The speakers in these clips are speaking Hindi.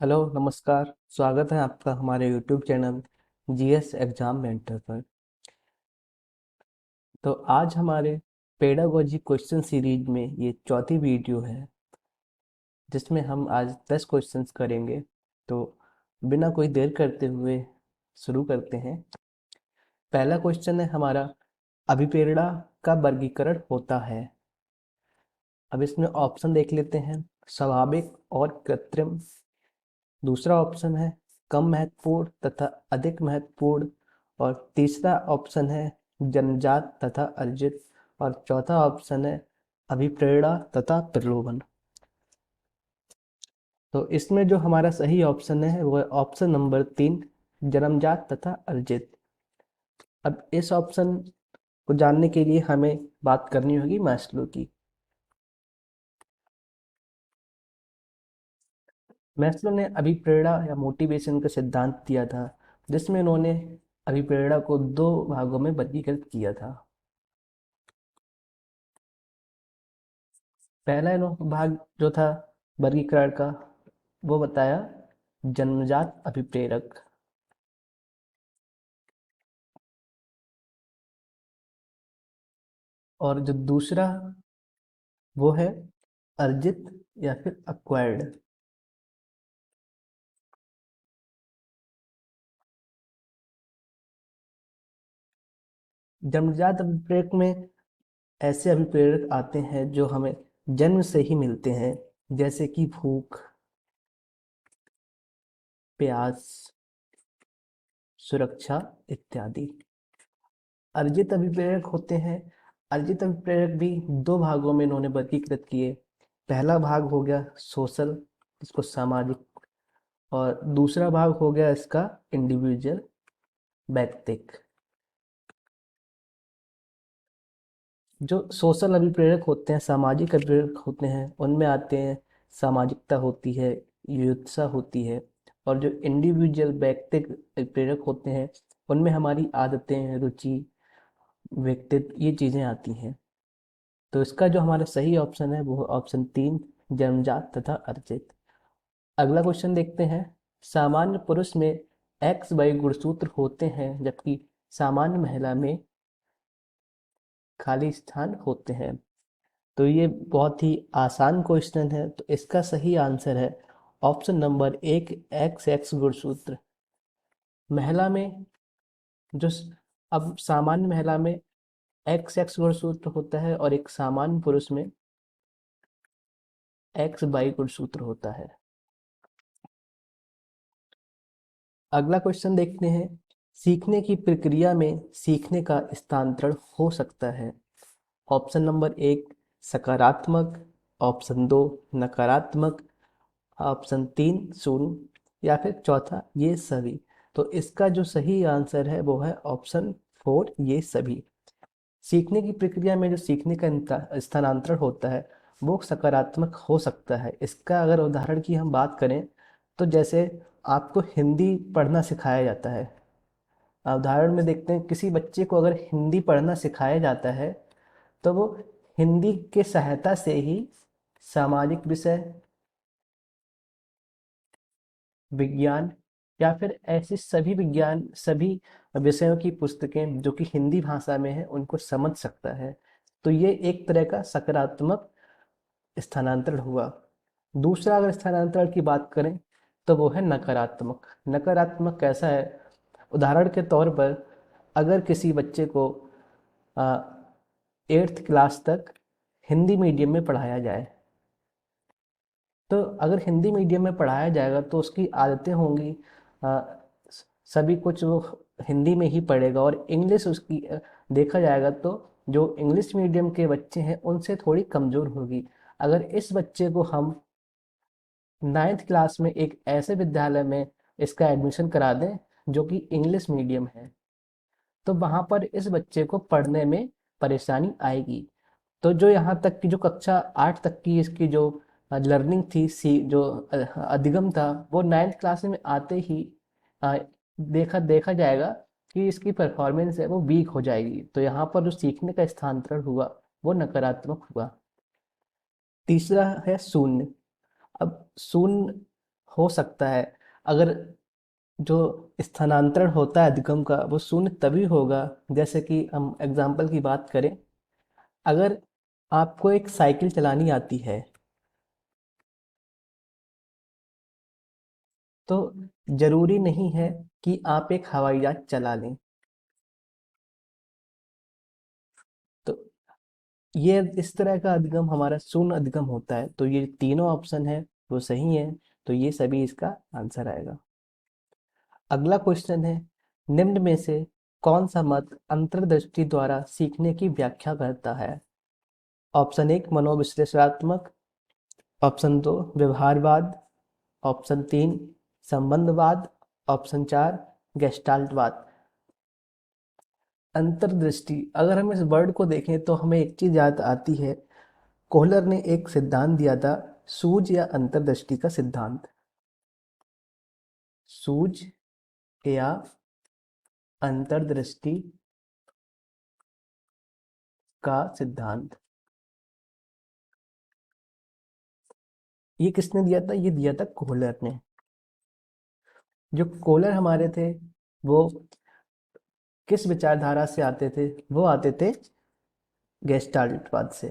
हेलो नमस्कार। स्वागत है आपका हमारे YouTube channel GS exam mentor पर। तो आज हमारे पेडागोजी क्वेश्चन सीरीज में ये चौथी वीडियो है जिसमें हम आज 10 क्वेश्चंस करेंगे। तो बिना कोई देर करते हुए शुरू करते हैं। पहला क्वेश्चन है हमारा, अभिप्रेरणा का वर्गीकरण होता है। अब इसमें ऑप्शन देख लेते हैं। स्वाभाविक और कृत्रिम। दूसरा ऑप्शन है कम महत्वपूर्ण तथा अधिक महत्वपूर्ण। और तीसरा ऑप्शन है जन्मजात तथा अर्जित। और चौथा ऑप्शन है अभिप्रेरणा तथा प्रलोभन। तो इसमें जो हमारा सही ऑप्शन है वो है ऑप्शन नंबर 3, जन्मजात तथा अर्जित। अब इस ऑप्शन को जानने के लिए हमें बात करनी होगी मैस्लो की। मैस्लो ने अभिप्रेरणा या मोटिवेशन का सिद्धांत दिया था, जिसमें उन्होंने अभिप्रेरणा को दो भागों में वर्गीकृत किया था। पहला भाग जो था वर्गीकरण का, वो बताया जन्मजात अभिप्रेरक। और जो दूसरा वो है अर्जित या फिर अक्वायर्ड। जन्मजात अभिप्रेरक में ऐसे अभिप्रेरक आते हैं जो हमें जन्म से ही मिलते हैं, जैसे कि भूख, प्यास, सुरक्षा इत्यादि। अर्जित अभिप्रेरक होते हैं। अर्जित अभिप्रेरक भी दो भागों में इन्होंने वर्गीकृत किए। पहला भाग हो गया सोशल, जिसको सामाजिक। और दूसरा भाग हो गया इसका इंडिविजुअल, व्यक्तिक। जो सोशल अभिप्रेरक होते हैं, सामाजिक अभिप्रेरक होते हैं, उनमें आते हैं सामाजिकता होती है, युत्सा होती है। और जो इंडिविजुअल व्यक्तिक अभिप्रेरक होते हैं, उनमें हमारी आदतें, रुचि, व्यक्तित्व, ये चीज़ें आती हैं। तो इसका जो हमारा सही ऑप्शन है वो है ऑप्शन 3, जन्मजात तथा अर्जित। अगला क्वेश्चन देखते हैं। सामान्य पुरुष में एक्स वाई गुणसूत्र होते हैं, जबकि सामान्य महिला में खाली स्थान होते हैं। तो ये बहुत ही आसान क्वेश्चन है, तो इसका सही आंसर है ऑप्शन नंबर 1, एक्स एक्स गुणसूत्र। महिला में जो अब सामान्य महिला में एक्स एक्स गुणसूत्र होता है और एक सामान्य पुरुष में एक्स वाई गुणसूत्र होता है। अगला क्वेश्चन देखते हैं। सीखने की प्रक्रिया में सीखने का स्थानांतरण हो सकता है। ऑप्शन नंबर 1 सकारात्मक, ऑप्शन 2 नकारात्मक, ऑप्शन 3 शून्य, या फिर चौथा ये सभी। तो इसका जो सही आंसर है वो है ऑप्शन 4, ये सभी। सीखने की प्रक्रिया में जो सीखने का स्थानांतरण होता है वो सकारात्मक हो सकता है। इसका अगर उदाहरण की हम बात करें तो जैसे आपको हिंदी पढ़ना सिखाया जाता है। उदाहरण में देखते हैं, किसी बच्चे को अगर हिंदी पढ़ना सिखाया जाता है तो वो हिंदी के सहायता से ही सामाजिक विषय, विज्ञान, या फिर ऐसे सभी विज्ञान, सभी विषयों की पुस्तकें जो कि हिंदी भाषा में है उनको समझ सकता है। तो ये एक तरह का सकारात्मक स्थानांतरण हुआ। दूसरा अगर स्थानांतरण की बात करें तो वो है नकारात्मक। नकारात्मक कैसा है? उदाहरण के तौर पर अगर किसी बच्चे को 8th क्लास तक हिंदी मीडियम में पढ़ाया जाए, तो अगर हिंदी मीडियम में पढ़ाया जाएगा तो उसकी आदतें होंगी, अ, सभी कुछ वो हिंदी में ही पढ़ेगा। और इंग्लिश उसकी देखा जाएगा तो जो इंग्लिश मीडियम के बच्चे हैं उनसे थोड़ी कमज़ोर होगी। अगर इस बच्चे को हम 9th क्लास में एक ऐसे विद्यालय में इसका एडमिशन करा दें जो कि इंग्लिश मीडियम है, तो वहाँ पर इस बच्चे को पढ़ने में परेशानी आएगी। तो जो यहाँ तक की जो कक्षा 8 तक की इसकी जो लर्निंग थी, सी जो अधिगम था, वो 9th क्लास में आते ही अ, देखा देखा जाएगा कि इसकी परफॉर्मेंस है वो वीक हो जाएगी। तो यहाँ पर जो सीखने का स्थानांतरण हुआ वो नकारात्मक हुआ। तीसरा है शून्य। अब शून्य हो सकता है अगर जो स्थानांतरण होता है अधिगम का वो शून्य तभी होगा, जैसे कि हम एग्जाम्पल की बात करें, अगर आपको एक साइकिल चलानी आती है तो जरूरी नहीं है कि आप एक हवाई जहाज चला लें। तो ये इस तरह का अधिगम हमारा शून्य अधिगम होता है। तो ये तीनों ऑप्शन है वो सही है, तो ये सभी इसका आंसर आएगा। अगला क्वेश्चन है, निम्न में से कौन सा मत अंतर्दृष्टि द्वारा सीखने की व्याख्या करता है? ऑप्शन एक मनोविश्लेषणात्मक, ऑप्शन दो व्यवहारवाद, ऑप्शन तीन संबंधवाद, ऑप्शन चार गेस्टाल्टवाद। अंतर्दृष्टि, अगर हम इस वर्ड को देखें तो हमें एक चीज याद आती है। कोहलर ने एक सिद्धांत दिया था, सूझ या अंतर्दृष्टि का सिद्धांत। सूझ या अंतर्दृष्टि का सिद्धांत, ये किसने दिया था? ये दिया था कोहलर ने। जो कोहलर हमारे थे वो किस विचारधारा से आते थे? वो आते थे गेस्टाल्टवाद से।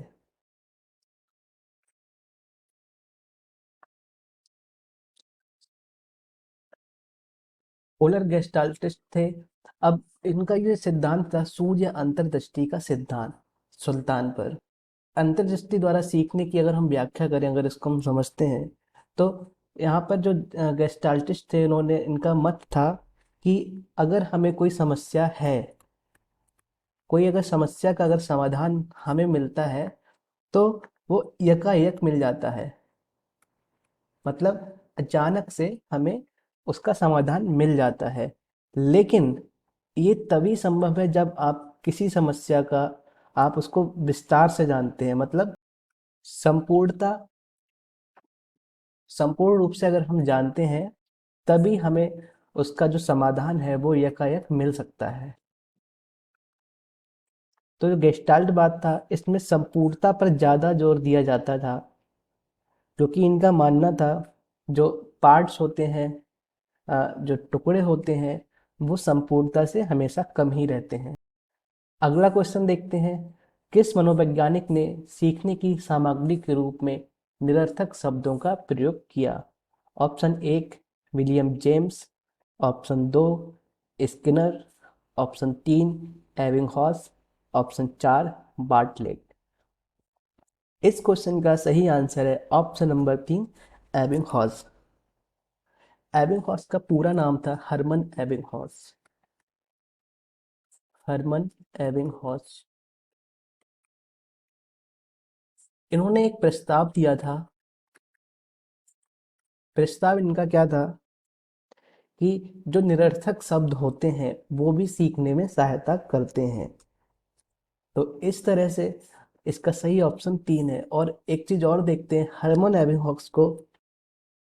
कोहलर गेस्टाल्टिस्ट थे। अब इनका ये सिद्धांत था सूझ या अंतर्दृष्टि का सिद्धांत, सुल्तान पर। अंतर्दृष्टि द्वारा सीखने की अगर हम व्याख्या करें, अगर इसको हम समझते हैं, तो यहाँ पर जो गेस्टाल्टिस्ट थे इन्होंने, इनका मत था कि अगर हमें कोई समस्या है, कोई अगर समस्या का अगर समाधान हमें मिलता है तो वो यकायक मिल जाता है। मतलब अचानक से हमें उसका समाधान मिल जाता है। लेकिन ये तभी संभव है जब आप किसी समस्या का आप उसको विस्तार से जानते हैं। मतलब संपूर्णता संपूर्ण रूप से अगर हम जानते हैं तभी हमें उसका जो समाधान है वो यकायक मिल सकता है। तो जो गेस्टाल्ट बात था इसमें संपूर्णता पर ज़्यादा जोर दिया जाता था, क्योंकि इनका मानना था जो पार्ट्स होते हैं, जो टुकड़े होते हैं, वो संपूर्णता से हमेशा कम ही रहते हैं। अगला क्वेश्चन देखते हैं, किस मनोवैज्ञानिक ने सीखने की सामग्री के रूप में निरर्थक शब्दों का प्रयोग किया? ऑप्शन एक विलियम जेम्स, ऑप्शन दो स्किनर, ऑप्शन तीन एबिंगहॉस, ऑप्शन चार बार्टलेट। इस क्वेश्चन का सही आंसर है ऑप्शन नंबर तीन एबिंगहॉस। एबिंगहॉस का पूरा नाम था हरमन एबिंगहॉस। हरमन एबिंगहॉस। इन्होंने एक प्रस्ताव दिया था। प्रस्ताव इनका क्या था कि जो निरर्थक शब्द होते हैं वो भी सीखने में सहायता करते हैं। तो इस तरह से इसका सही ऑप्शन तीन है। और एक चीज और देखते हैं, हरमन एबिंगहॉस को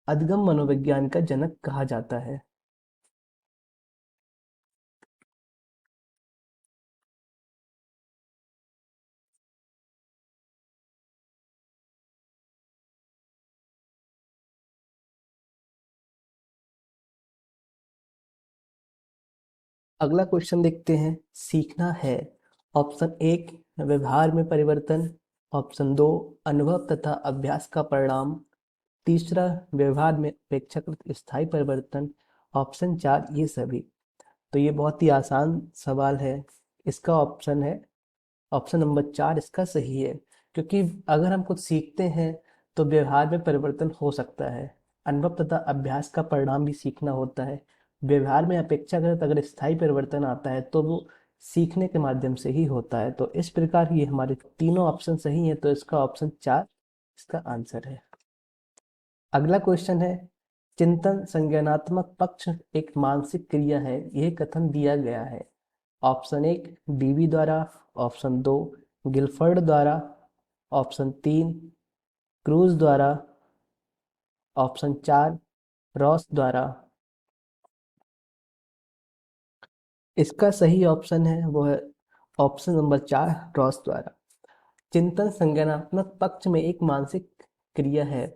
अधिगम मनोविज्ञान का जनक कहा जाता है। अगला क्वेश्चन देखते हैं, सीखना है। ऑप्शन एक व्यवहार में परिवर्तन, ऑप्शन दो अनुभव तथा अभ्यास का परिणाम, तीसरा व्यवहार में अपेक्षाकृत स्थायी परिवर्तन, ऑप्शन चार ये सभी। तो ये बहुत ही आसान सवाल है। इसका ऑप्शन है ऑप्शन नंबर चार इसका सही है। क्योंकि अगर हम कुछ सीखते हैं तो व्यवहार में परिवर्तन हो सकता है। अनुभव तथा अभ्यास का परिणाम भी सीखना होता है। व्यवहार में अपेक्षाकृत अगर स्थायी परिवर्तन आता है तो वो सीखने के माध्यम से ही होता है। तो इस प्रकार ये हमारे तीनों ऑप्शन सही है, तो इसका ऑप्शन चार इसका आंसर है। अगला क्वेश्चन है, चिंतन संज्ञानात्मक पक्ष एक मानसिक क्रिया है, यह कथन दिया गया है। ऑप्शन एक डीवी द्वारा, ऑप्शन दो गिलफर्ड द्वारा, ऑप्शन तीन क्रूज द्वारा, ऑप्शन चार रॉस द्वारा। इसका सही ऑप्शन है वो है ऑप्शन नंबर चार रॉस द्वारा। चिंतन संज्ञानात्मक पक्ष में एक मानसिक क्रिया है,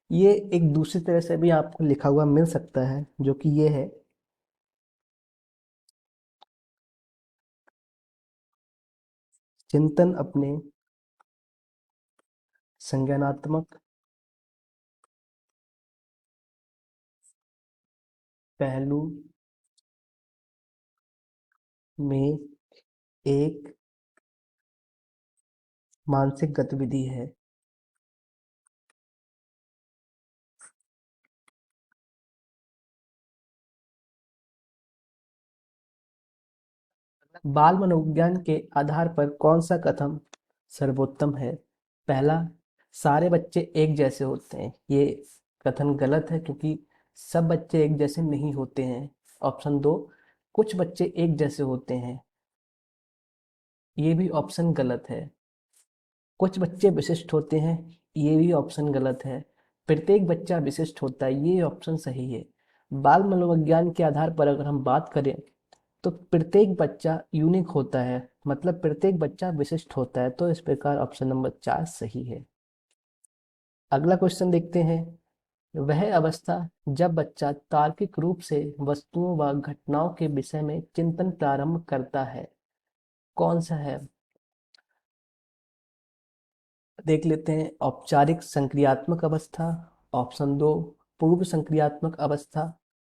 ये एक दूसरी तरह से भी आपको लिखा हुआ मिल सकता है, जो कि ये है: चिंतन अपने संज्ञानात्मक पहलू में एक मानसिक गतिविधि है। बाल मनोविज्ञान के आधार पर कौन सा कथन सर्वोत्तम है? पहला, सारे बच्चे एक जैसे होते हैं। ये कथन गलत है, क्योंकि सब बच्चे एक जैसे नहीं होते हैं। ऑप्शन दो, कुछ बच्चे एक जैसे होते हैं। ये भी ऑप्शन गलत है। कुछ बच्चे विशिष्ट होते हैं। ये भी ऑप्शन गलत है। प्रत्येक बच्चा विशिष्ट होता है। ये ऑप्शन सही है। बाल मनोविज्ञान के आधार पर अगर हम बात करें, तो प्रत्येक बच्चा यूनिक होता है, मतलब प्रत्येक बच्चा विशिष्ट होता है। तो इस प्रकार ऑप्शन नंबर 4 सही है। अगला क्वेश्चन देखते हैं। वह अवस्था जब बच्चा तार्किक रूप से वस्तुओं व घटनाओं के विषय में चिंतन प्रारंभ करता है, कौन सा है? देख लेते हैं। औपचारिक संक्रियात्मक अवस्था। ऑप्शन दो, पूर्व संक्रियात्मक अवस्था।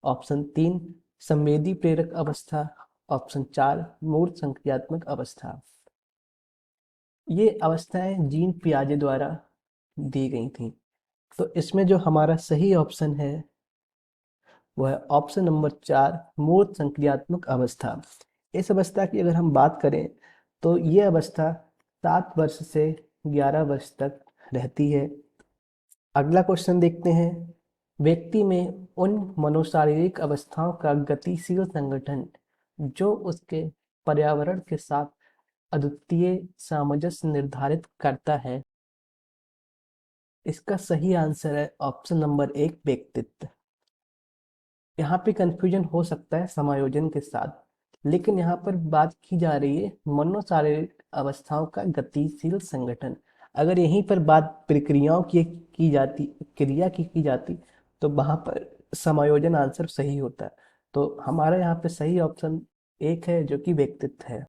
ऑप्शन तीन, संवेदी प्रेरक अवस्था। ऑप्शन चार, मूर्त संक्रियात्मक अवस्था। ये अवस्थाएं जीन पियाजे द्वारा दी गई थी। तो इसमें जो हमारा सही ऑप्शन है, वह है ऑप्शन नंबर चार, मूर्त संक्रियात्मक अवस्था। इस अवस्था की अगर हम बात करें, तो ये अवस्था 7 वर्ष से 11 वर्ष तक रहती है। अगला क्वेश्चन देखते हैं। व्यक्ति में उन मनोशारीरिक अवस्थाओं का गतिशील संगठन जो उसके पर्यावरण के साथ अद्वितीय सामंजस्य निर्धारित करता है, इसका सही आंसर है ऑप्शन नंबर एक, व्यक्तित्व। यहाँ पे कंफ्यूजन हो सकता है समायोजन के साथ, लेकिन यहाँ पर बात की जा रही है मनोशारीरिक अवस्थाओं का गतिशील संगठन। अगर यहीं पर बात प्रक्रियाओं की जाती, क्रिया की जाती, तो वहां पर समायोजन आंसर सही होता है। तो हमारा यहाँ पे सही ऑप्शन एक है, जो कि व्यक्तित्व है।